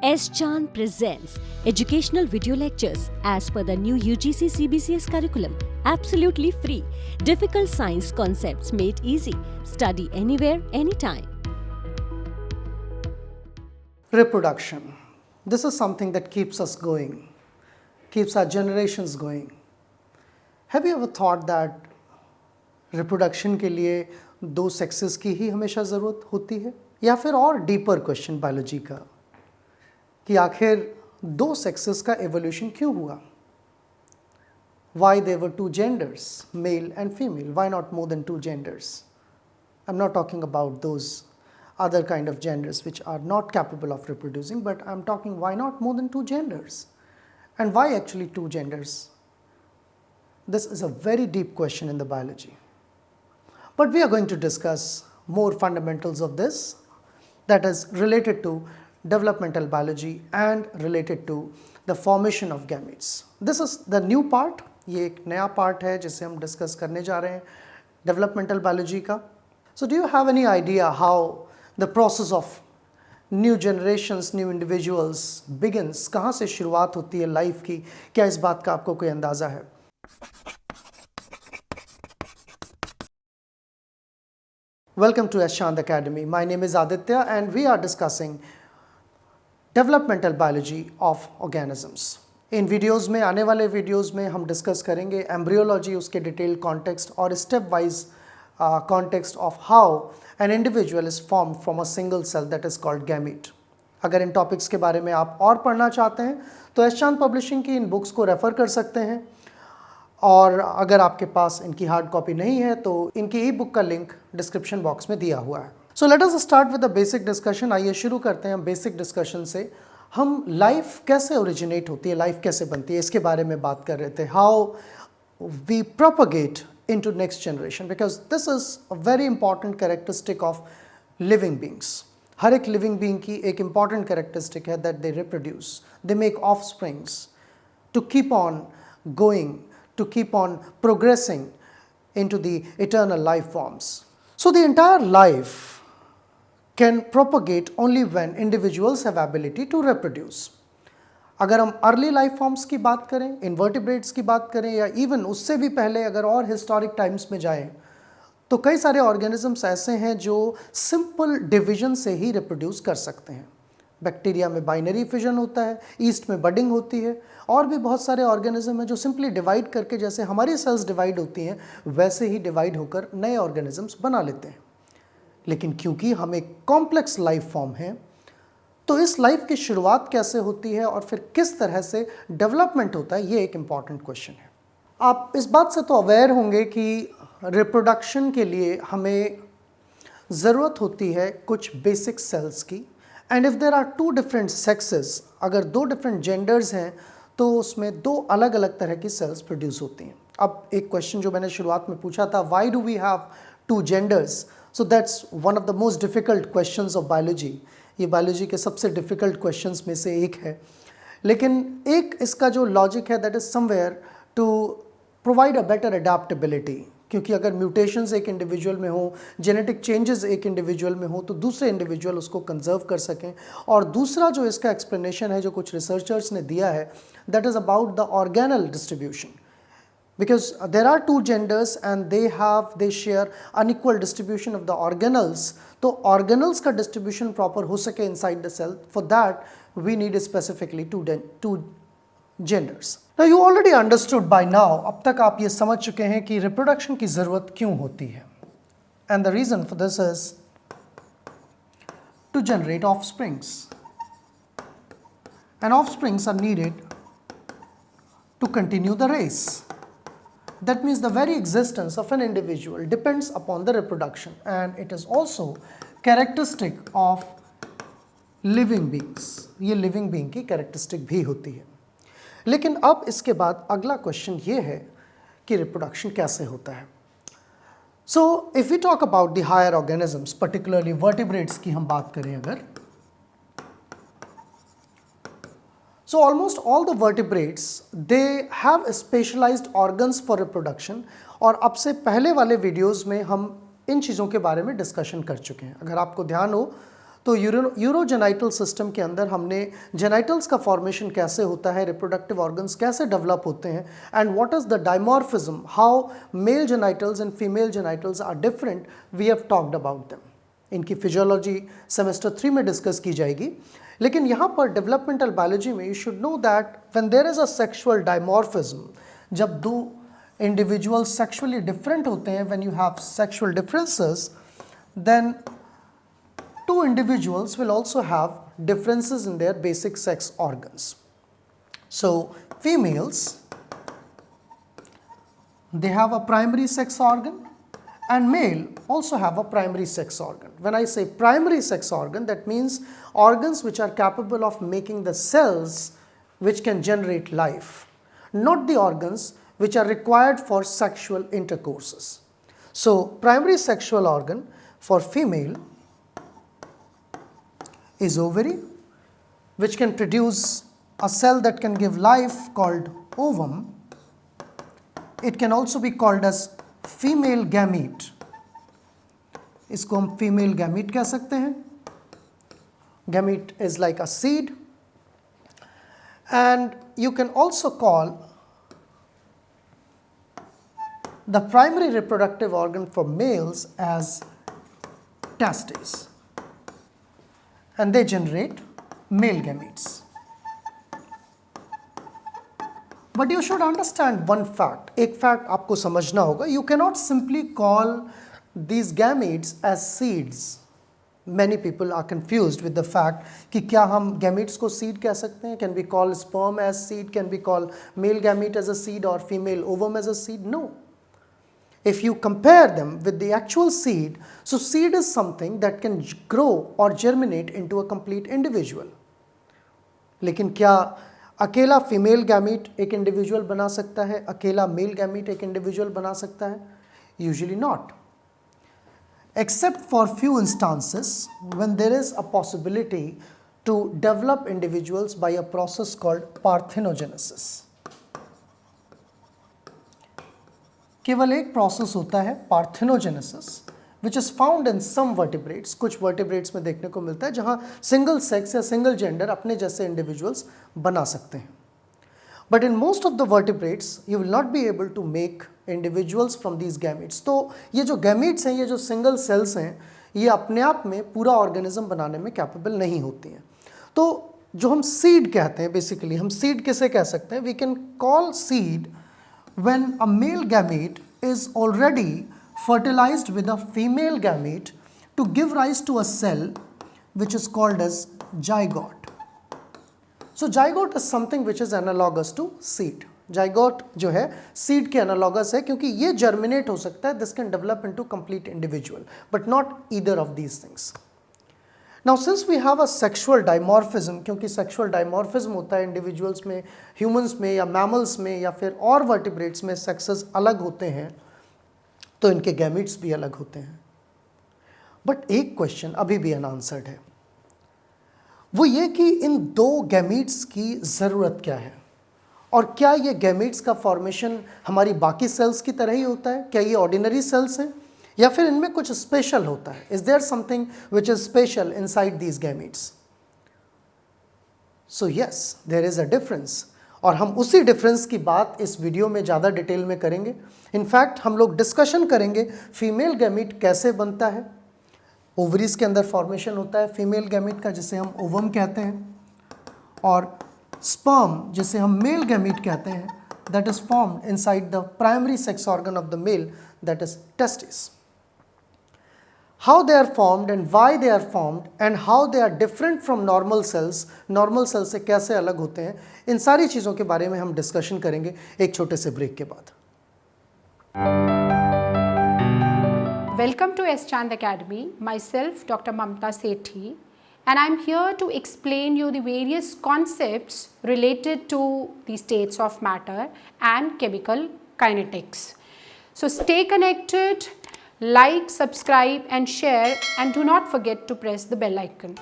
S. Chan presents educational video lectures as per the new UGC CBCS curriculum. Absolutely free. Difficult science concepts made easy. Study anywhere, anytime. Reproduction. This is something that keeps us going, keeps our generations going. Have you ever thought that reproduction के लिए दो sexes की ही हमेशा ज़रूरत होती है, या फिर और डीपर क्वेश्चन बायोलॉजी का कि आखिर दो sexes का evolution क्यों हुआ? Why there were two genders, male and female? Why not more than two genders? I'm not talking about those other kind of genders which are not capable of reproducing, but I'm talking why not more than two genders? And why actually two genders? This is a very deep question in the biology. But we are going to discuss more fundamentals of this, that is related to developmental biology and related to the formation of gametes. This is the new part. ये एक नया part है जिसे हम discuss करने जा रहे हैं developmental biology का. So do you have any idea how the process of new generations, new individuals begins? कहाँ से शुरुआत होती है लाइफ की? क्या इस बात का आपको कोई अंदाज़ा है? Welcome to S. Chand Academy. My name is Aditya and we are discussing developmental biology of organisms. In videos में, आने वाले वीडियोज़ में हम डिस्कस करेंगे एम्ब्रियोलॉजी, उसके डिटेल कॉन्टेक्स्ट और step wise context of how an individual is formed from a single cell that is called gamete. अगर इन topics के बारे में आप और पढ़ना चाहते हैं तो एस चांद पब्लिशिंग की इन बुक्स को रेफ़र कर सकते हैं, और अगर आपके पास इनकी हार्ड कॉपी नहीं है तो इनकी ई बुक का लिंक डिस्क्रिप्शन बॉक्स में दिया हुआ है. So let us start with the basic discussion. आइए शुरू करते हैं हम बेसिक डिस्कशन से. हम लाइफ कैसे ओरिजिनेट होती है, लाइफ कैसे बनती है, इसके बारे में बात कर रहे थे. How we propagate into next generation, because this is a very important characteristic of living beings. हर एक living being की एक important characteristic है that they reproduce, they make offsprings to keep on going, to keep on progressing into the eternal life forms. So the entire life can propagate only when individuals have ability to reproduce. अगर हम early life forms की बात करें, invertebrates की बात करें, या even उससे भी पहले अगर और हिस्टोरिक टाइम्स में जाएं, तो कई सारे ऑर्गेनिजम्स ऐसे हैं जो सिंपल डिवीजन से ही रिप्रोड्यूस कर सकते हैं. बैक्टीरिया में बाइनरी फिजन होता है, ईस्ट में बडिंग होती है, और भी बहुत सारे ऑर्गेनिज्म हैं जो सिंपली डिवाइड करके, जैसे हमारी सेल्स डिवाइड होती हैं वैसे ही डिवाइड होकर नए ऑर्गेनिजम्स बना लेते हैं. लेकिन क्योंकि हम एक कॉम्प्लेक्स लाइफ फॉर्म हैं, तो इस लाइफ की शुरुआत कैसे होती है और फिर किस तरह से डेवलपमेंट होता है, ये एक इम्पॉर्टेंट क्वेश्चन है. आप इस बात से तो अवेयर होंगे कि रिप्रोडक्शन के लिए हमें ज़रूरत होती है कुछ बेसिक सेल्स की. And if there are two different sexes, अगर दो डिफरेंट जेंडर्स हैं तो उसमें दो अलग अलग तरह की सेल्स प्रोड्यूस होती हैं. अब एक क्वेश्चन जो मैंने शुरुआत में पूछा था, why do we have two genders? So that's one of the most difficult questions of biology. ये बायोलॉजी के सबसे डिफ़िकल्ट क्वेश्चंस में से एक है. लेकिन एक इसका जो लॉजिक है, that is somewhere to provide a better adaptability. क्योंकि अगर म्यूटेशंस एक इंडिविजुअल में हो, जेनेटिक चेंजेस एक इंडिविजुअल में हो, तो दूसरे इंडिविजुअल उसको कंजर्व कर सकें. और दूसरा जो इसका एक्सप्लेनेशन है जो कुछ रिसर्चर्स ने दिया है, that is about the organelle distribution. Because there are two genders and they share unequal distribution of the organelles. तो organelles का distribution proper हो सके inside the cell, for that we need specifically two genders. Now you already understood by now, अब तक आप ये समझ चुके हैं कि reproduction की ज़रूरत क्यों होती है. And the reason for this is to generate offsprings. And offsprings are needed to continue the race. That means the very existence of an individual depends upon the reproduction, and it is also characteristic of living beings. ये living being की characteristic भी होती है. लेकिन अब इसके बाद अगला क्वेश्चन ये है कि reproduction कैसे होता है. So if we talk about the higher organisms, particularly vertebrates की हम बात करें अगर, so almost all the vertebrates, they have specialized organs for reproduction. और अब से पहले वाले वीडियोस में हम इन चीज़ों के बारे में डिस्कशन कर चुके हैं. अगर आपको ध्यान हो तो यूरोजेनाइटल सिस्टम के अंदर हमने जेनाइटल्स का फॉर्मेशन कैसे होता है, रिप्रोडक्टिव ऑर्गन्स कैसे डेवलप होते हैं, and what is the dimorphism, how male genitals and female genitals are different, we have talked about them. इनकी फिजियोलॉजी सेमेस्टर 3 में डिस्कस की जाएगी। लेकिन यहाँ पर डेवलपमेंटल बायोलॉजी में you should know that when there is a sexual dimorphism, जब दो इंडिविजुअल्स सेक्सुअली डिफरेंट होते हैं, when you have sexual differences, then two individuals will also have differences in their basic sex organs. So females, they have a primary sex organ, and male also have a primary sex organ. When I say primary sex organ, that means organs which are capable of making the cells which can generate life, not the organs which are required for sexual intercourses. So primary sexual organ for female is ovary, which can produce a cell that can give life called ovum. It can also be called as female gamete. इसको हम female gamete कह सकते हैं. Gamete is like a seed, and you can also call the primary reproductive organ for males as testes, and they generate male gametes. But you should understand one fact. एक fact आपको समझना होगा. You cannot simply call these gametes as seeds. Many people are confused with the fact कि क्या हम gametes को seed कह सकते हैं? Can we call sperm as seed? Can we call male gamete as a seed or female ovum as a seed? No. If you compare them with the actual seed, so seed is something that can grow or germinate into a complete individual. लेकिन क्या अकेला female gamete एक individual बना सकता है, अकेला male gamete एक individual बना सकता है? Usually not. Except for few instances when there is a possibility to develop individuals by a process called parthenogenesis. केवल एक प्रोसेस होता है parthenogenesis, which is found in some vertebrates. कुछ वर्टिब्रेट्स में देखने को मिलता है जहां सिंगल सेक्स या सिंगल जेंडर अपने जैसे इंडिविजुअल्स बना सकते हैं. But in most of the vertebrates you will not be able to make individuals from these gametes. तो ये जो गैमीट्स हैं, ये जो सिंगल सेल्स हैं, ये अपने आप में पूरा ऑर्गेनिज्म बनाने में कैपेबल नहीं होती हैं. तो जो हम सीड कहते हैं, बेसिकली हम सीड किसे कह सकते हैं? We can call seed when a male gamete is already fertilized with a female gamete to give rise to a cell which is called as zygote. So zygote is something which is analogous to seed. Zygote जो है seed के analogous है, क्योंकि ये germinate हो सकता है. This can develop into complete individual, but not either of these things. Now since we have a sexual dimorphism, क्योंकि sexual dimorphism होता है इंडिविजुअल्स में, ह्यूमंस में या मैमल्स में या फिर और वर्टिब्रेट्स में सेक्सेस अलग होते हैं, तो इनके गैमीट्स भी अलग होते हैं. बट एक क्वेश्चन अभी भी अनआंसर्ड है, वो ये कि इन दो गैमीट्स की ज़रूरत क्या है, और क्या ये गैमीट्स का फॉर्मेशन हमारी बाकी सेल्स की तरह ही होता है? क्या ये ऑर्डिनरी सेल्स हैं या फिर इनमें कुछ स्पेशल होता है? Is there something which is special inside these gametes? So yes, there is a difference, और हम उसी डिफरेंस की बात इस वीडियो में ज़्यादा डिटेल में करेंगे. इनफैक्ट हम लोग डिस्कशन करेंगे फीमेल गैमीट कैसे बनता है. ओवरीज के अंदर फॉर्मेशन होता है फीमेल गैमीट का, जिसे हम ओवम कहते हैं, और स्पर्म जिसे हम मेल गैमीट कहते हैं, that is formed inside the primary sex organ of the male, that is testis. How they are formed and why they are formed and how they are different from normal cells, normal cells से कैसे अलग होते हैं, इन सारी चीज़ों के बारे में हम डिस्कशन करेंगे एक छोटे से ब्रेक के बाद. Welcome to S. Chand Academy. Myself, Dr. Mamta Sethi, and I'm here to explain you the various concepts related to the states of matter and chemical kinetics. So stay connected. Like, subscribe and share, and do not forget to press the bell icon.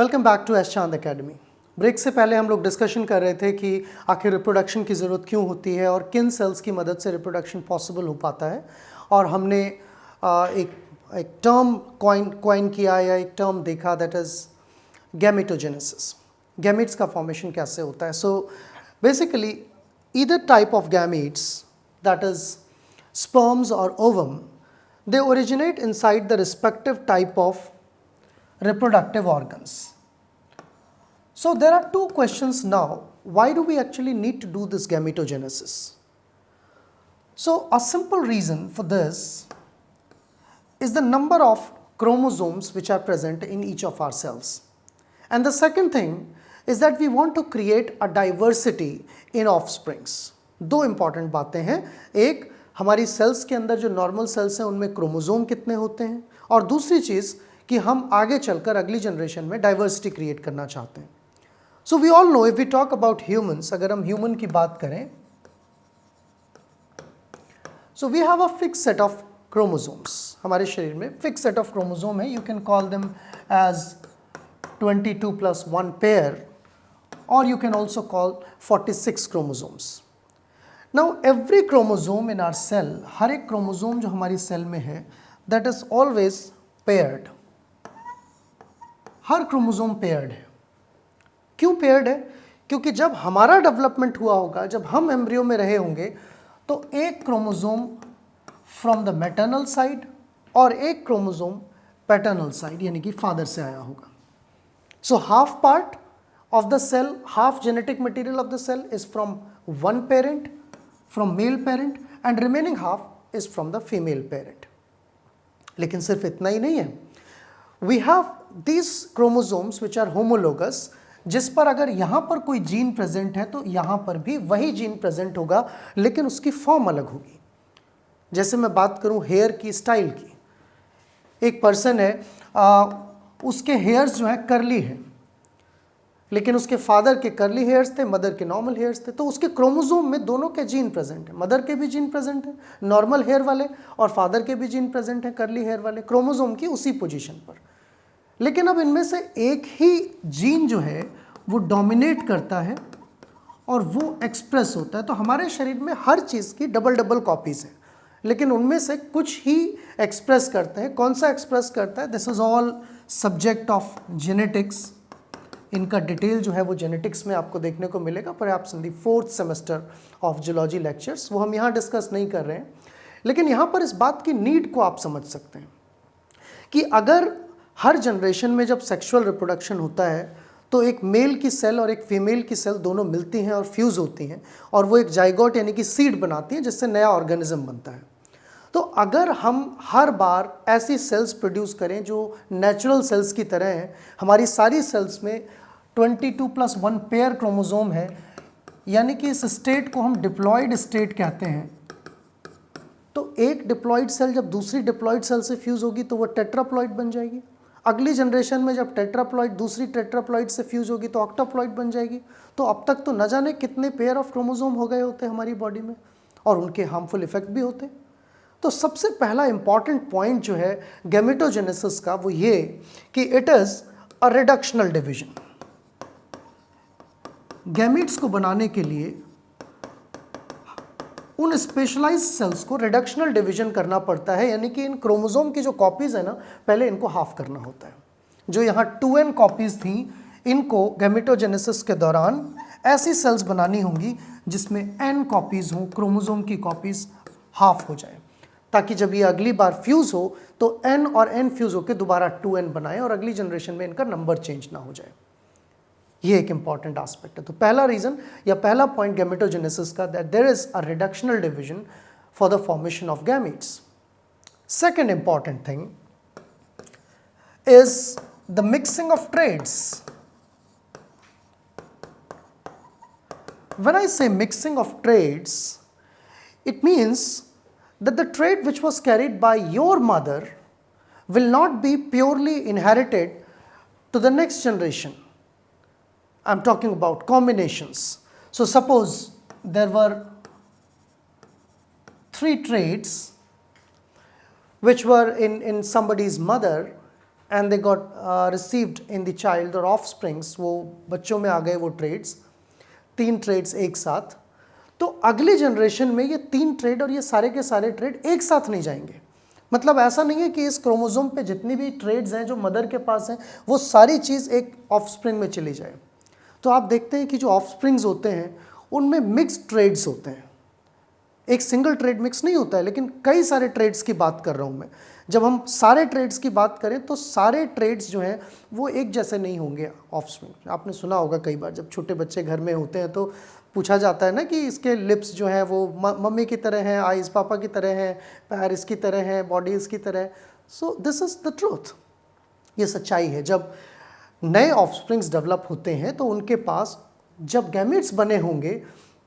Welcome back to S. Chand Academy. Break से पहले हम लोग discussion कर रहे थे कि आखिर reproduction की ज़रूरत क्यों होती है और किन सेल्स की मदद से रिप्रोडक्शन पॉसिबल हो पाता है, और हमने एक टर्म कॉइन किया या एक टर्म देखा, दैट इज़ गैमेटोजेनेसिस। गैमेट्स का फॉर्मेशन कैसे होता है। So basically either type of gametes, that is sperms or ovum, they originate inside the respective type of reproductive organs. So there are two questions now. Why do we actually need to do this gametogenesis? So a simple reason for this is the number of chromosomes which are present in each of our cells. And the second thing is that we want to create a diversity in offsprings. दो important बातें हैं, एक हमारी sales के अंदर जो normal sales हैं उनमें क्रोमोसोम कितने होते हैं, और दूसरी चीज़ कि हम आगे चलकर अगली जनरेशन में डाइवर्सिटी क्रिएट करना चाहते हैं। So we all know, if we talk about humans, अगर हम ह्यूमन की बात करें, so we have a fix set of chromosomes. हमारे शरीर में फिक्स सेट ऑफ क्रोमोसोम है। You can call them as 22 + 1 pair, और you can also call 46 chromosomes. Now every chromosome in our cell, हर एक क्रोमोसोम जो हमारी सेल में है, that is always paired. Her chromosome paired है। क्यों पेयर्ड है? क्योंकि जब हमारा डेवलपमेंट हुआ होगा, जब हम एम्ब्रियो में रहे होंगे, तो एक chromosome from the maternal side और एक क्रोमोसोम पैटर्नल साइड यानी कि फादर से आया होगा। So half part of the cell, half genetic material of the cell is from one parent, from male parent, and remaining half is from the female parent. लेकिन सिर्फ इतना ही नहीं है, we have these chromosomes which are homologous, जिस पर अगर यहाँ पर कोई जीन प्रेजेंट है तो यहाँ पर भी वही जीन प्रेजेंट होगा, लेकिन उसकी फॉर्म अलग होगी। जैसे मैं बात करूँ हेयर की स्टाइल की, एक पर्सन है, उसके हेयर्स जो है करली है, लेकिन उसके फादर के करली हेयर्स थे, मदर के नॉर्मल हेयर्स थे, तो उसके क्रोमोसोम में दोनों के जीन प्रेजेंट है। मदर के भी जीन प्रेजेंट है नॉर्मल हेयर वाले, और फादर के भी जीन प्रेजेंट है करली हेयर वाले, क्रोमोसोम की उसी पोजीशन पर। लेकिन अब इनमें से एक ही जीन जो है वो डोमिनेट करता है और वो एक्सप्रेस होता है। तो हमारे शरीर में हर चीज़ की डबल कॉपीज़ हैं, लेकिन उनमें से कुछ ही एक्सप्रेस करते हैं। कौन सा एक्सप्रेस करता है? This is all subject of genetics. इनका डिटेल जो है वो जेनेटिक्स में आपको देखने को मिलेगा, perhaps in the 4th semester of zoology lectures. वो हम यहाँ डिस्कस नहीं कर रहे हैं, लेकिन यहाँ पर इस बात की नीड को आप समझ सकते हैं कि अगर हर जनरेशन में जब सेक्सुअल रिप्रोडक्शन होता है तो एक मेल की सेल और एक फीमेल की सेल दोनों मिलती हैं और फ्यूज़ होती हैं, और वो एक जाइगोट यानी कि सीड बनाती हैं, जिससे नया ऑर्गेनिज्म बनता है। तो अगर हम हर बार ऐसी सेल्स प्रोड्यूस करें जो नेचुरल सेल्स की तरह हैं, हमारी सारी सेल्स में 22 + 1 पेयर क्रोमोसोम है, यानी कि इस स्टेट को हम डिप्लॉयड स्टेट कहते हैं। तो एक डिप्लॉयड सेल जब दूसरी डिप्लॉयड सेल से फ्यूज़ होगी तो वो टेट्राप्लॉइड बन जाएगी। अगली जनरेशन में जब टेट्राप्लॉइड दूसरी टेट्राप्लॉइड से फ्यूज़ होगी तो ऑक्टाप्लॉइड बन जाएगी। तो अब तक तो न जाने कितने पेयर ऑफ क्रोमोसोम हो गए होते हैं हमारी बॉडी में, और उनके हार्मफुल इफेक्ट भी होते हैं। तो सबसे पहला इंपॉर्टेंट पॉइंट जो है गैमेटोजेनेसिस का वो ये कि it is a reductional division. Gametes को बनाने के लिए उन स्पेशलाइज्ड सेल्स को रिडक्शनल डिवीजन करना पड़ता है, यानी कि इन क्रोमोसोम की जो कॉपीज़ है ना, पहले इनको हाफ करना होता है। जो यहाँ 2n कॉपीज़ थी, इनको गैमेटोजेनेसिस के दौरान ऐसी सेल्स बनानी होंगी जिसमें n कॉपीज़ हों, क्रोमोसोम की कॉपीज़ हाफ हो जाए, ताकि जब ये अगली बार फ्यूज़ हो तो n और n फ्यूज़ होकर दोबारा 2n बनाए और अगली जनरेशन में इनका नंबर चेंज ना हो जाए। ये एक इंपॉर्टेंट एस्पेक्ट है। तो पहला रीज़न या पहला पॉइंट गैमेटोजेनेसिस का, that there is a reductional division for the formation of gametes. Second important thing is the mixing of traits. When I say mixing of trades, it means that the trait which was carried by your mother will not be purely inherited to the next generation. I'm talking about combinations. So suppose there were 3 traits which were in somebody's mother, and they got received in the child और of springs, वो बच्चों में आ गए वो trades, 3 trades एक साथ, तो अगले जनरेशन में ये 3 ट्रेड और ये सारे के सारे ट्रेड एक साथ नहीं जाएंगे। मतलब ऐसा नहीं है कि इस क्रोमोसोम पे जितनी भी ट्रेड्स हैं जो मदर के पास हैं वो सारी चीज़ एक ऑफस्प्रिंग में चली जाए। तो आप देखते हैं कि जो ऑफस्प्रिंग्स होते हैं उनमें मिक्स्ड ट्रेड्स होते हैं, एक सिंगल ट्रेड मिक्स नहीं होता है, लेकिन कई सारे ट्रेड्स की बात कर रहा हूँ मैं। जब हम सारे ट्रेड्स की बात करें तो सारे ट्रेड्स जो हैं वो एक जैसे नहीं होंगे ऑफस्प्रिंग। आपने सुना होगा कई बार जब छोटे बच्चे घर में होते हैं तो पूछा जाता है ना कि इसके लिप्स जो हैं वो मम्मी की तरह हैं, आइज़ पापा की तरह हैं, पैर इसकी तरह हैं, बॉडी इसकी तरह है। So this is the truth, ये सच्चाई है। जब नए ऑफस्प्रिंग्स डेवलप होते हैं तो उनके पास जब गैमेट्स बने होंगे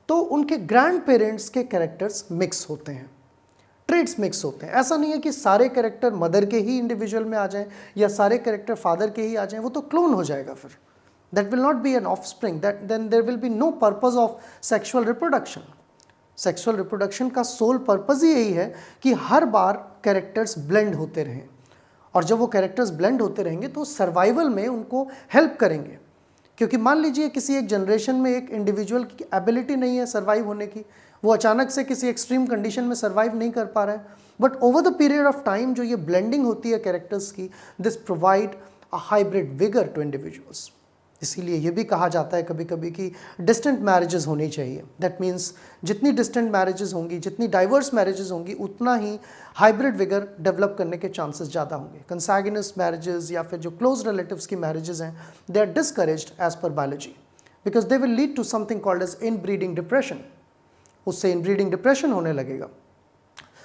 तो उनके ग्रैंड पेरेंट्स के कैरेक्टर्स मिक्स होते हैं, ट्रेड्स मिक्स होते हैं। ऐसा नहीं है कि सारे कैरेक्टर मदर के ही इंडिविजुअल में आ जाएं या सारे कैरेक्टर फादर के ही आ जाएं, वो तो क्लोन हो जाएगा फिर। That will not be an offspring, then there will be no purpose of sexual reproduction. Sexual reproduction का सोल पर्पस ही यही है कि हर बार कैरेक्टर्स ब्लेंड होते रहें, और जब वो कैरेक्टर्स ब्लेंड होते रहेंगे तो सर्वाइवल में उनको हेल्प करेंगे। क्योंकि मान लीजिए किसी एक जनरेशन में एक इंडिविजुअल की एबिलिटी नहीं है सर्वाइव होने की, वो अचानक से किसी एक्सट्रीम कंडीशन में सर्वाइव नहीं कर पा रहा है, but over the period of time जो ये ब्लेंडिंग होती है कैरेक्टर्स की, this provide a hybrid vigour to individuals. इसीलिए ये भी कहा जाता है कभी कभी कि डिस्टेंट मैरिजेस होनी चाहिए। दैट मीन्स जितनी डिस्टेंट मैरिजेस होंगी, जितनी डाइवर्स मैरिजेस होंगी, उतना ही हाइब्रिड विगर डेवलप करने के चांसेस ज़्यादा होंगे। कंसैगिनस मैरिजेस या फिर जो क्लोज रिलेटिव्स की मैरिजेस हैं, they are discouraged as per biology, because they will lead to something called as inbreeding depression. उससे इनब्रीडिंग डिप्रेशन होने लगेगा।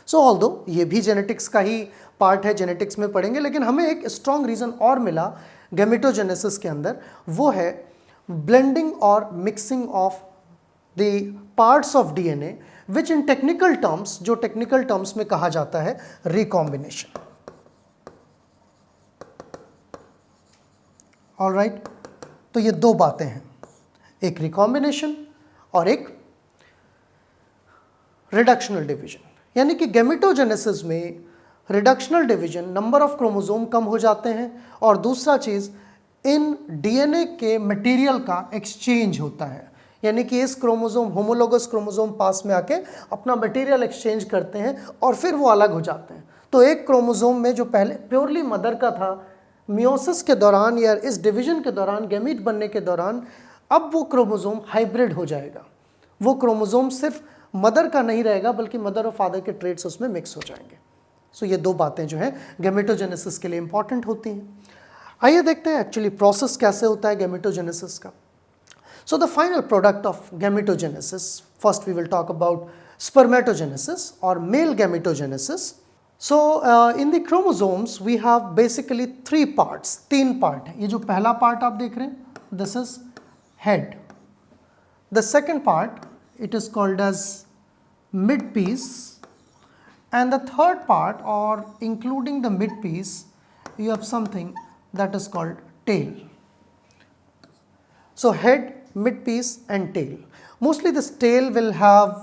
सो ऑल्दो ये भी जेनेटिक्स का ही पार्ट है, जेनेटिक्स में पढ़ेंगे, लेकिन हमें एक स्ट्रॉन्ग रीज़न और मिला गैमेटोजेनेसिस के अंदर, वो है ब्लेंडिंग और mixing of the parts of DNA, which in technical terms, जो टेक्निकल टर्म्स में कहा जाता है रिकॉम्बिनेशन। ऑलराइट, तो ये 2 बातें हैं, एक रिकॉम्बिनेशन और एक रिडक्शनल डिवीजन। यानी कि गैमेटोजेनेसिस में reductional division, number of chromosome कम हो जाते हैं, और दूसरा चीज़ इन डीएनए के मटेरियल का एक्सचेंज होता है। यानी कि इस क्रोमोसोम, होमोलोगस क्रोमोसोम पास में आके अपना मटेरियल एक्सचेंज करते हैं और फिर वो अलग हो जाते हैं। तो एक क्रोमोसोम में जो पहले प्योरली मदर का था, मियोसिस के दौरान या इस डिवीजन के दौरान, गैमीट बनने के दौरान, अब वो क्रोमोसोम हाइब्रिड हो जाएगा। वो क्रोमोसोम सिर्फ मदर का नहीं रहेगा, बल्कि मदर और फादर के ट्रेट्स उसमें मिक्स हो जाएंगे। सो ये 2 बातें जो हैं गैमेटोजेनेसिस के लिए इंपॉर्टेंट होती हैं। आइए देखते हैं एक्चुअली प्रोसेस कैसे होता है गैमेटोजेनेसिस का। So the final product of gametogenesis, first we will talk about spermatogenesis और male gametogenesis. So in the chromosomes we have basically 3 parts, 3 part हैं। ये जो पहला पार्ट आप देख रहे हैं, this is head. The second part, it is called as midpiece, and the third part, or including the midpiece, you have something that is called tail. So head, midpiece and tail. Mostly this tail will have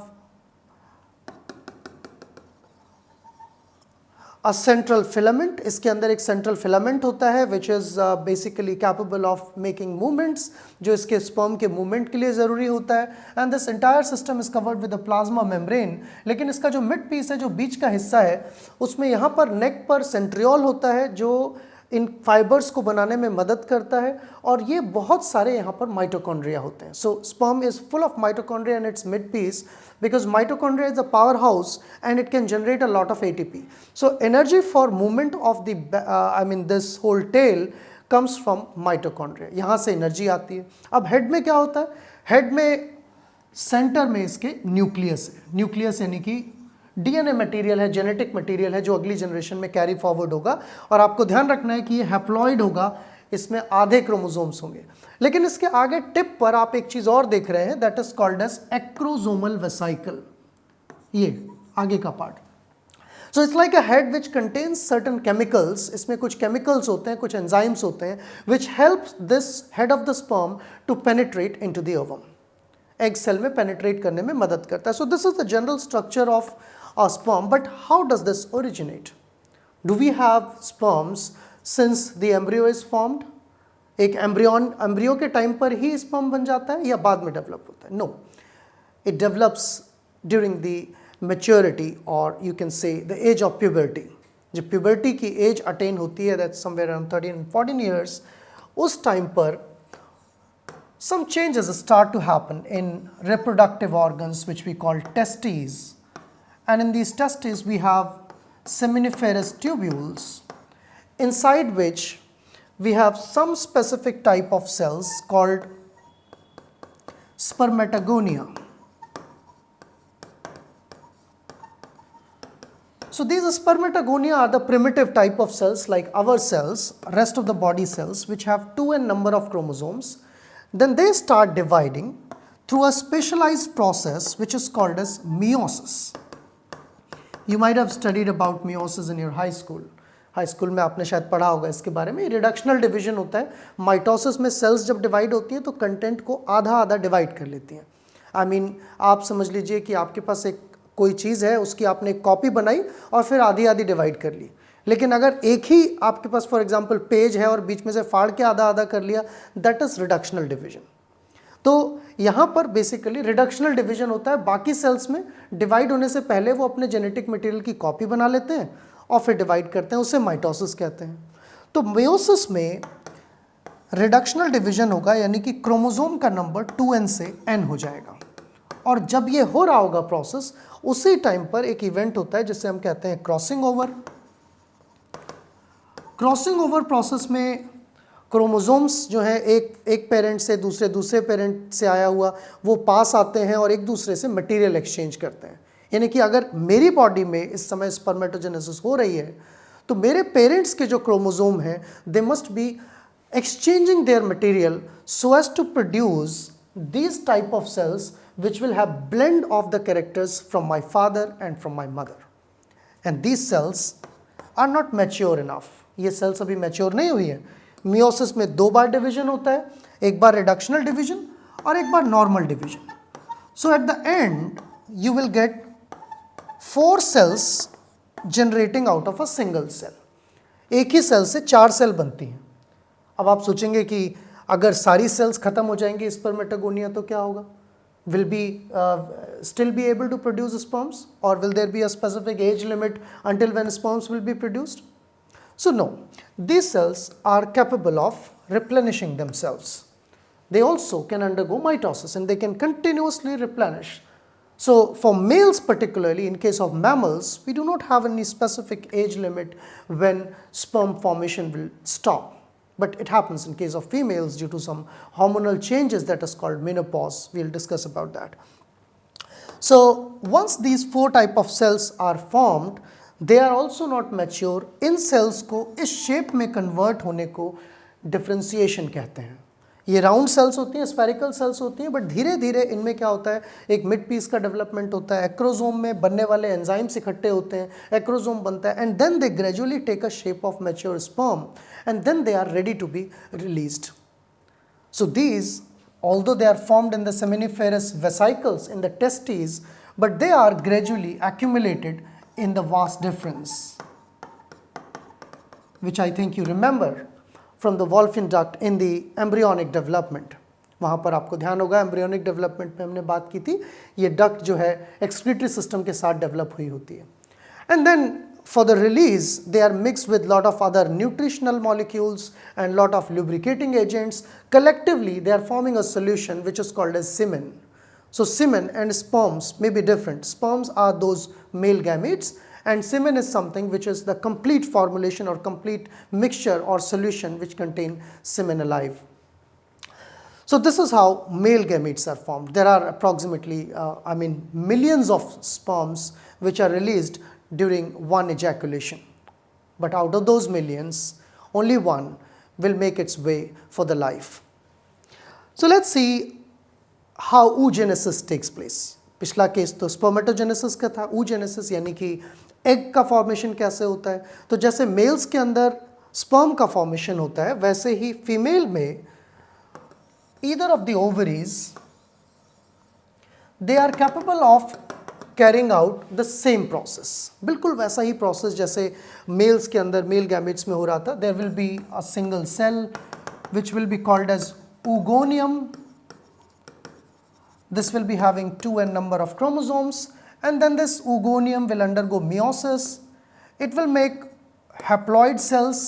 a central filament. इसके अंदर एक central filament होता है which is basically capable of making movements, जो इसके sperm के movement के लिए ज़रूरी होता है, and this entire system is covered with a plasma membrane. लेकिन इसका जो mid piece है, जो बीच का हिस्सा है, उसमें यहाँ पर neck पर centriole होता है जो इन फाइबर्स को बनाने में मदद करता है, और ये बहुत सारे यहाँ पर माइटोकॉन्ड्रिया होते हैं। So sperm is full of mitochondria in its mid piece, because mitochondria is a powerhouse and it can generate a lot of ATP. So energy for movement of the this whole tail comes from mitochondria. यहाँ से energy आती है। अब head में क्या होता है? Head में सेंटर में इसके न्यूक्लियस है। न्यूक्लियस यानी कि डीएनए मटेरियल है, जेनेटिक मटेरियल है, जो अगली जनरेशन में कैरी फॉरवर्ड होगा, और आपको ध्यान रखना है कि ये हैप्लॉइड होगा, इसमें आधे क्रोमोसोम्स होंगे। लेकिन इसके आगे टिप पर आप एक चीज और देख रहे हैं, that is called as acrosomal vesicle, ये आगे का part. So it's like a head which contains certain chemicals, इसमें कुछ केमिकल्स होते हैं, कुछ एंजाइम्स होते हैं, which helps this head of the sperm to penetrate into the ovum, egg cell में पेनिट्रेट करने में मदद करता है। So this is the general structure of a sperm, but how does this originate? Do we have sperms since the embryo is formed? एक embryo के time पर ही sperm बन जाता है या बाद में डेवलप होता है? No, it develops during the maturity और you can say the age of puberty. जब प्यूबर्टी की एज अटेन होती है, that's somewhere around 13 and 14 years, उस टाइम पर some changes start to happen in reproductive organs which we call testes, and in these testes we have seminiferous tubules inside which we have some specific type of cells called spermatogonia. So these spermatogonia are the primitive type of cells like our cells, rest of the body cells, which have 2n number of chromosomes. Then they start dividing through a specialized process which is called as meiosis. You might have studied about meiosis in your high school. High school में आपने शायद पढ़ा होगा इसके बारे में. Reductional division होता है. माइटोसिस में सेल्स जब डिवाइड होती है तो कंटेंट को आधा आधा डिवाइड कर लेती हैं. आई मीन आप समझ लीजिए कि आपके पास एक कोई चीज़ है, उसकी आपने एक कॉपी बनाई और फिर आधी आधी डिवाइड कर ली. लेकिन अगर एक ही आपके पास फॉर एग्जांपल पेज है और बीच में से फाड़ के आधा आधा कर लिया, दैट इज रिडक्शनल डिवीजन. तो यहाँ पर बेसिकली रिडक्शनल डिवीजन होता है. बाकी सेल्स में डिवाइड होने से पहले वो अपने जेनेटिक मटेरियल की कॉपी बना लेते हैं और फिर डिवाइड करते हैं, उसे माइटोसिस कहते हैं. तो मेयोसिस में रिडक्शनल डिवीजन होगा, यानी कि क्रोमोसोम का नंबर 2n से n हो जाएगा. और जब ये हो रहा होगा प्रोसेस, उसी टाइम पर एक इवेंट होता है जिसे हम कहते हैं crossing over. Crossing over process में क्रोमोसोम्स जो है एक पेरेंट से दूसरे पेरेंट से आया हुआ वो पास आते हैं और एक दूसरे से मटेरियल एक्सचेंज करते हैं. यानी कि अगर मेरी बॉडी में इस समय स्पर्मेटोजेनेसिस हो रही है तो मेरे पेरेंट्स के जो क्रोमोसोम हैं they must be exchanging their material so as to produce these type of cells which will have blend of the characters from my father and from my mother, and these cells are not mature enough. ये cells अभी mature नहीं हुई है. meiosis में दो बार division होता है, एक बार reductional division और एक बार normal division. So at the end you will get 4 cells generating out of a single cell. एक ही सेल से 4 सेल बनती हैं. अब आप सोचेंगे कि अगर सारी सेल्स खत्म हो जाएंगी स्पर्मेटोगोनिया तो क्या होगा? Will be still be able to produce sperms और will there be a specific age limit until when sperms will be produced? So no, these cells are capable of replenishing themselves. They also can undergo mitosis and they can continuously replenish. So for males particularly, in case of mammals, we do not have any specific age limit when sperm formation will stop. But it happens in case of females due to some hormonal changes that is called menopause. We'll discuss about that. So once these 4 type of cells are formed, they are also not mature. In cells को इस shape में convert होने को differentiation कहते हैं. ये round cells होती हैं, स्फेरिकल सेल्स होती हैं, बट धीरे धीरे इनमें क्या होता है, एक मिड पीस का डेवलपमेंट होता है. एक्रोसोम में बनने वाले एंजाइम्स इकट्ठे होते हैं, एक्रोसोम बनता है, and then they gradually take a shape of mature sperm and then they are ready to be released. So these although they are formed in the seminiferous vesicles in the testes, but they are gradually accumulated in the vas deferens, which I think you remember from the Wolffian duct in the embryonic development. वहाँ पर आपको ध्यान होगा embryonic development में हमने बात की थी, ये डक्ट जो है एक्सक्रीटरी सिस्टम के साथ डेवलप हुई होती है. And then for the release they are mixed with lot of other nutritional molecules and lot of lubricating agents. Collectively they are forming a solution which is called as semen. So semen and sperms may be different. Sperms are those male gametes and semen is something which is the complete formulation or complete mixture or solution which contain semen alive. So this is how male gametes are formed. There are approximately millions of sperms which are released during one ejaculation, but out of those millions only one will make its way for the life. So let's see how oogenesis takes place. पिछला case तो spermatogenesis का था. oogenesis यानी कि egg का formation कैसे होता है. तो जैसे मेल्स के अंदर स्पर्म का फॉर्मेशन होता है, वैसे ही फीमेल में either of the ovaries they are capable of carrying out the same process, बिल्कुल वैसा ही प्रोसेस जैसे मेल्स के अंदर मेल गैमेट्स में हो रहा था. There will be a single cell which will be called as oogonium. This will be having 2n number of chromosomes, and then this oogonium will undergo meiosis. It will make haploid cells,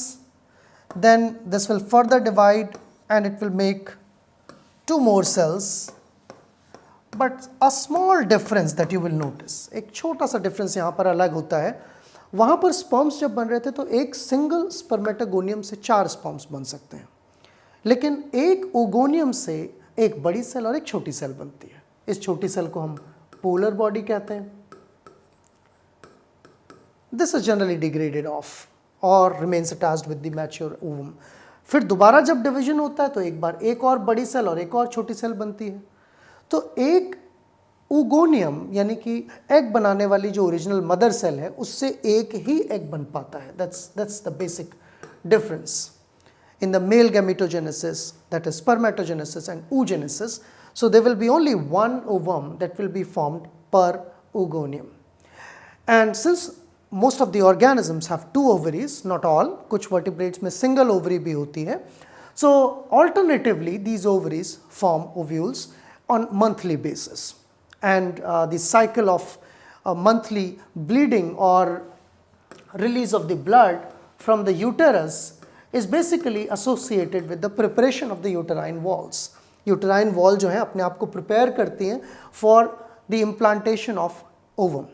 then this will further divide and it will make 2 more cells. But a small difference that you will notice, एक छोटा सा difference यहाँ पर अलग होता है. वहाँ पर sperms जब बन रहे थे तो एक single spermatogonium से 4 sperms बन सकते हैं, लेकिन एक ओगोनियम से एक बड़ी सेल और एक छोटी सेल बनती है. इस छोटी सेल को हम पोलर बॉडी कहते हैं. This is generally degraded off और remains attached with the mature ovum. फिर दोबारा जब डिवीजन होता है तो एक बार एक और बड़ी सेल और एक और छोटी सेल बनती है. तो एक ओगोनियम यानी कि एग बनाने वाली जो ओरिजिनल मदर सेल है उससे एक ही एग बन पाता है. That's the basic difference in the male gametogenesis, that is spermatogenesis and oogenesis. So there will be only one ovum that will be formed per oogonium. And since most of the organisms have 2 ovaries, not all, कुछ vertebrates में single ovary भी होती है, so alternatively these ovaries form ovules on monthly basis. And the cycle of monthly bleeding or release of the blood from the uterus is basically associated with the preparation of the uterine walls. Uterine wall जो है अपने आप को prepare करती हैं for the implantation of ovum.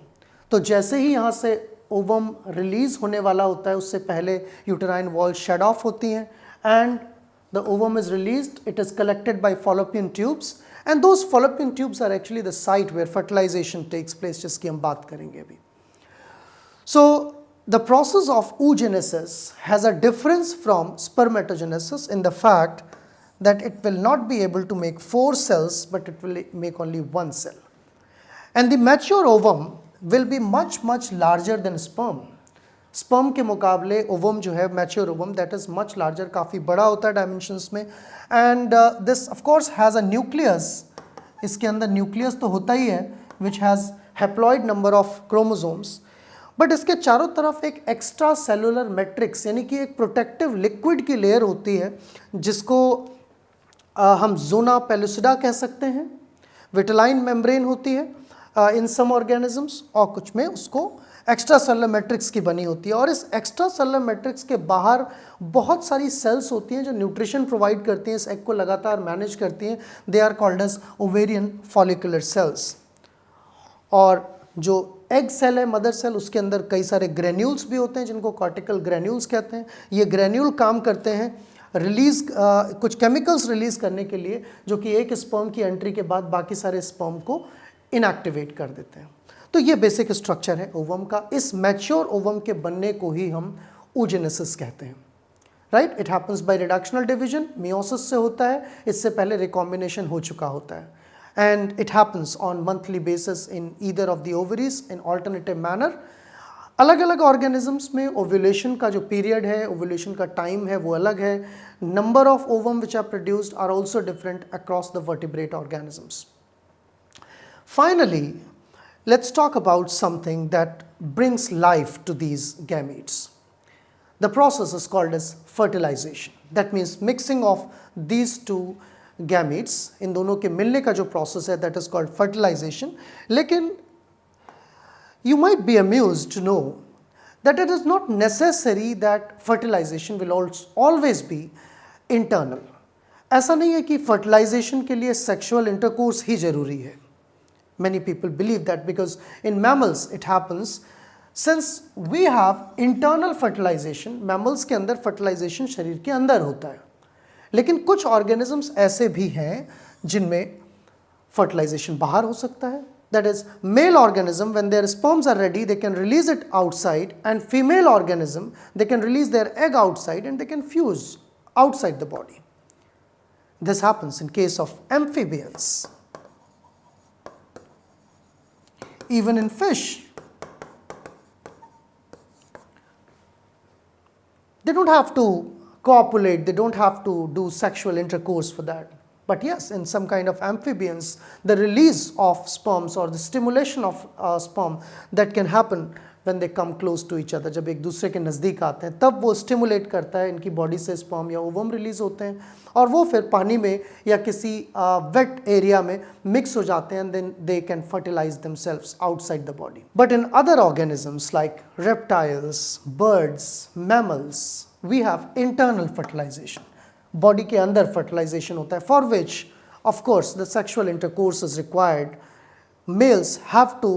तो जैसे ही यहाँ से ovum release होने वाला होता है उससे पहले uterine wall shed off होती हैं and the ovum is released. It is collected by fallopian tubes and those fallopian tubes are actually the site where fertilization takes place, जिसकी हम बात करेंगे अभी. So the process of oogenesis has a difference from spermatogenesis in the fact that it will not be able to make 4 cells but it will make only 1 cell. And the mature ovum will be much larger than sperm. Sperm के मुकाबले ovum जो है mature ovum that is much larger, काफ़ी बड़ा होता है dimensions में. And this of course has a nucleus. इसके अंदर nucleus तो होता ही है which has haploid number of chromosomes. But इसके चारों तरफ एक एक्स्ट्रा सेलुलर मैट्रिक्स यानी कि एक प्रोटेक्टिव लिक्विड की लेयर होती है जिसको हम जोना पेलुसिडा कह सकते हैं. विटेलाइन मेम्ब्रेन होती है इन सम ऑर्गेनिजम्स और कुछ में उसको एक्स्ट्रा सेलुलर मैट्रिक्स की बनी होती है. और इस एक्स्ट्रा सेलुलर मैट्रिक्स के बाहर बहुत सारी सेल्स होती हैं जो न्यूट्रिशन प्रोवाइड करती हैं, इस एग को लगातार मैनेज करती हैं. They are called as ovarian follicular cells. और जो एग सेल है मदर सेल उसके अंदर कई सारे ग्रेन्यूल्स भी होते हैं जिनको कॉर्टिकल ग्रेन्यूल्स कहते हैं. ये ग्रेन्यूल काम करते हैं रिलीज कुछ केमिकल्स रिलीज करने के लिए जो कि एक स्पर्म की एंट्री के बाद बाकी सारे स्पर्म को इनएक्टिवेट कर देते हैं. तो ये बेसिक स्ट्रक्चर है ओवम का. इस मैच्योर ओवम के बनने को ही हम oogenesis कहते हैं. Right, it happens by reductional division, meiosis से होता है, इससे पहले रिकॉम्बिनेशन हो चुका होता है. And it happens on monthly basis in either of the ovaries in alternative manner. अलग अलग organisms में ovulation का जो period है, ovulation का time है वो अलग है. Number of ovum which are produced are also different across the vertebrate organisms. Finally, let's talk about something that brings life to these gametes. The process is called as fertilization. That means mixing of these two gametes, इन दोनों के मिलने का जो process है that is called fertilization. लेकिन you might be amused to know that it is not necessary that fertilization will always be internal. ऐसा नहीं है कि fertilization के लिए sexual intercourse ही जरूरी है. Many people believe that because in mammals it happens since we have internal fertilization. mammals के अंदर fertilization शरीर के अंदर होता है. लेकिन कुछ ऑर्गेनिजम्स ऐसे भी हैं जिनमें फर्टिलाइजेशन बाहर हो सकता है. That is male organism when their sperms are ready they can release it outside and female organism they can release their egg outside and they can fuse outside the body. This happens in case of amphibians. Even in fish they don't have to copulate, they don't have to do sexual intercourse for that. But yes, in some kind of amphibians, the release of sperms or the stimulation of sperm that can happen when they come close to each other, जब एक दूसरे के नज़दीक आते हैं तब वो stimulate करता है, इनकी बॉडी से स्पर्म या ओवम रिलीज होते हैं और वो फिर पानी में या किसी वेट एरिया में मिक्स हो जाते हैं and then they can fertilise themselves outside the body. But in other organisms like reptiles, birds, mammals, we have internal fertilisation. Body के अंदर फर्टिलाइजेशन होता है, for which of course the sexual intercourse is required. Males have to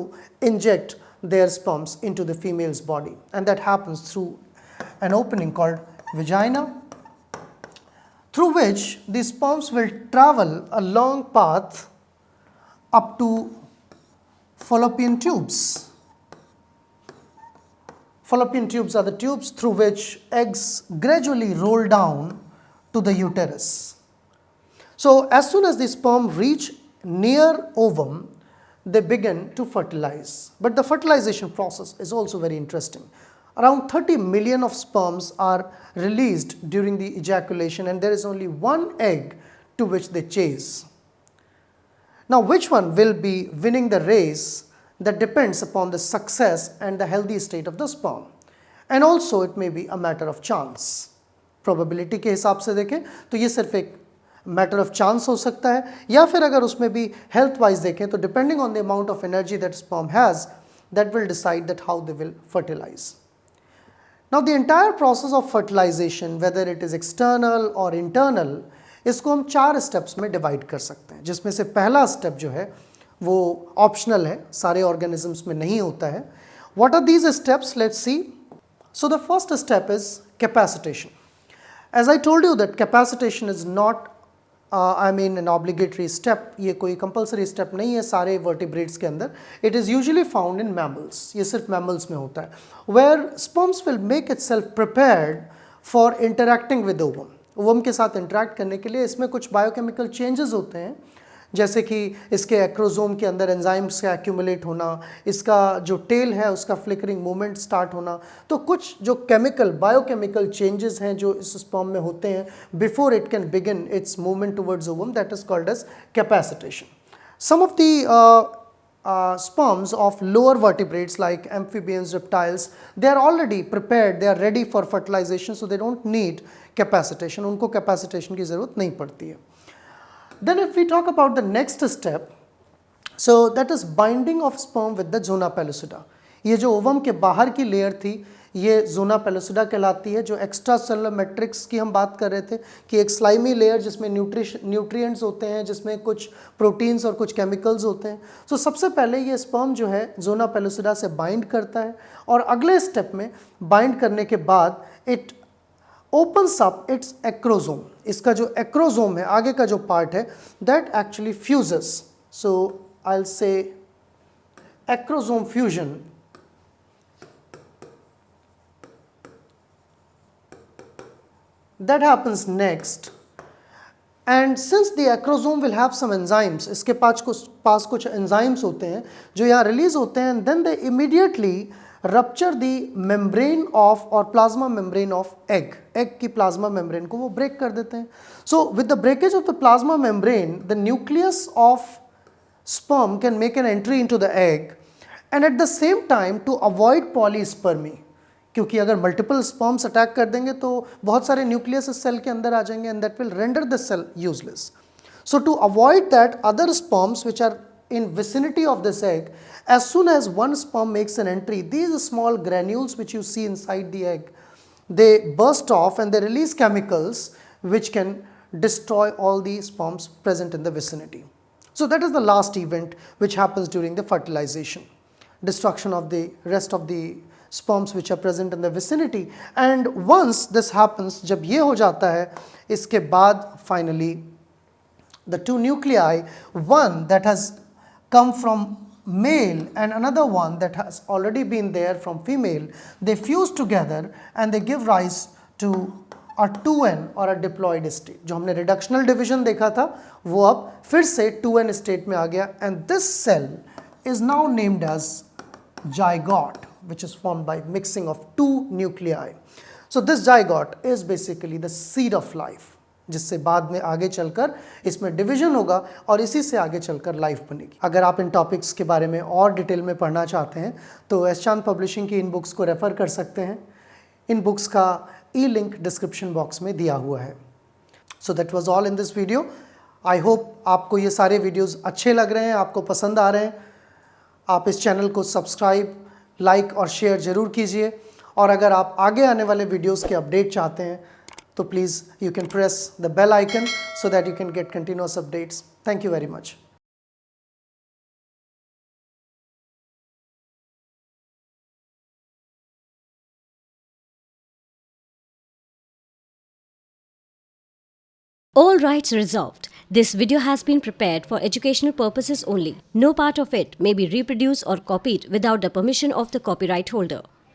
inject their sperms into the female's body, and that happens through an opening called vagina, through which the sperms will travel a long path up to fallopian tubes. Fallopian tubes are the tubes through which eggs gradually roll down to the uterus. So as soon as the sperm reach near ovum, they begin to fertilize. But the fertilization process is also very interesting. Around 30 million of sperms are released during the ejaculation, and there is only one egg to which they chase. Now, which one will be winning the race? That depends upon the success and the healthy state of the sperm. And also it may be a matter of chance. Probability के हिसाब से देखें तो ये सिर्फ एक matter of chance हो सकता है, या फिर अगर उसमें भी हेल्थ वाइज देखें तो depending on the amount of energy that sperm has, that will decide that how they will fertilise. Now the entire process of fertilisation, whether it is external or internal, इसको हम 4 steps में divide कर सकते हैं, जिसमें से पहला step जो है वो ऑप्शनल है, सारे ऑर्गेनिजम्स में नहीं होता है. What are these steps? Let's see. So the first step is capacitation. As I told you that capacitation is not an obligatory step. ये कोई कंपल्सरी स्टेप नहीं है सारे वर्टिब्रेट्स के अंदर. It is usually found in mammals, ये सिर्फ mammals में होता है, where sperms will make itself prepared for interacting with ovum. Ovum के साथ इंटरैक्ट करने के लिए इसमें कुछ बायोकेमिकल चेंजेस होते हैं, जैसे कि इसके एक्रोजोम के अंदर एंजाइम्स का एक्यूमुलेट होना, इसका जो टेल है उसका फ्लिकरिंग मूवमेंट स्टार्ट होना. तो कुछ जो केमिकल बायोकेमिकल चेंजेस हैं जो इस स्पर्म में होते हैं before it can begin its movement towards ovum, that is called as capacitation. Some of the sperms of lower vertebrates like amphibians, reptiles, they are already prepared, they are ready for fertilization, so they don't need capacitation. उनको capacitation की ज़रूरत नहीं पड़ती है. Then if we talk about the next step, so that is binding of sperm with the zona pellucida. ये जो ovum के बाहर की लेयर थी ये जोना पेलोसिडा कहलाती है. जो एक्स्ट्रा सेलुलर मैट्रिक्स की हम बात कर रहे थे कि एक स्लाइमी लेयर जिसमें न्यूट्रिएंट्स होते हैं, जिसमें कुछ प्रोटीन्स और कुछ केमिकल्स होते हैं. तो सबसे पहले ये स्पर्म जो है जोना पेलोसिडा से बाइंड करता है और अगले स्टेप में बाइंड करने के बाद it opens up its acrosome. इसका जो acrosome है, आगे का जो पार्ट है, that actually fuses. So I'll say acrosome fusion. That happens next. And since the acrosome will have some enzymes, इसके पास कुछ enzymes होते हैं जो यहाँ release होते हैं, and then they immediately rupture the membrane of or plasma membrane of egg. Egg की plasma membrane को वो break कर देते हैं. So with the breakage of the plasma membrane, the nucleus of sperm can make an entry into the egg, and at the same time to avoid polyspermy, क्योंकि अगर multiple sperms attack कर देंगे तो बहुत सारे न्यूक्लियस इस cell के अंदर आ जाएंगे and that will render the cell useless. So to avoid that, other sperms which are in vicinity of this egg, as soon as one sperm makes an entry, these small granules which you see inside the egg, they burst off and they release chemicals which can destroy all the sperms present in the vicinity. So that is the last event which happens during the fertilization, destruction of the rest of the sperms which are present in the vicinity. And once this happens, जब ये हो जाता है, इसके बाद finally the two nuclei, one that has come from male and another one that has already been there from female, they fuse together and they give rise to a 2n or a diploid state. जो हमने reductional division देखा था वो अब फिर से 2n state में आ गया, and this cell is now named as zygote, which is formed by mixing of two nuclei. So this zygote is basically the seed of life. जिससे बाद में आगे चलकर इसमें डिवीजन होगा और इसी से आगे चलकर लाइफ बनेगी। अगर आप इन टॉपिक्स के बारे में और डिटेल में पढ़ना चाहते हैं तो एस चांद पब्लिशिंग की इन बुक्स को रेफ़र कर सकते हैं। इन बुक्स का ई-लिंक डिस्क्रिप्शन बॉक्स में दिया हुआ है। So that was all in this video. I hope आपको ये सारे वीडियोज़ अच्छे लग रहे हैं, आपको पसंद आ रहे हैं। आप इस चैनल को सब्सक्राइब, लाइक और शेयर ज़रूर कीजिए। और अगर आप आगे आने वाले वीडियोस के अपडेट चाहते हैं तो please you can press the bell icon so that you can get continuous updates. Thank you very much. All rights reserved. This video has been prepared for educational purposes only. No part of it may be reproduced or copied without the permission of the copyright holder.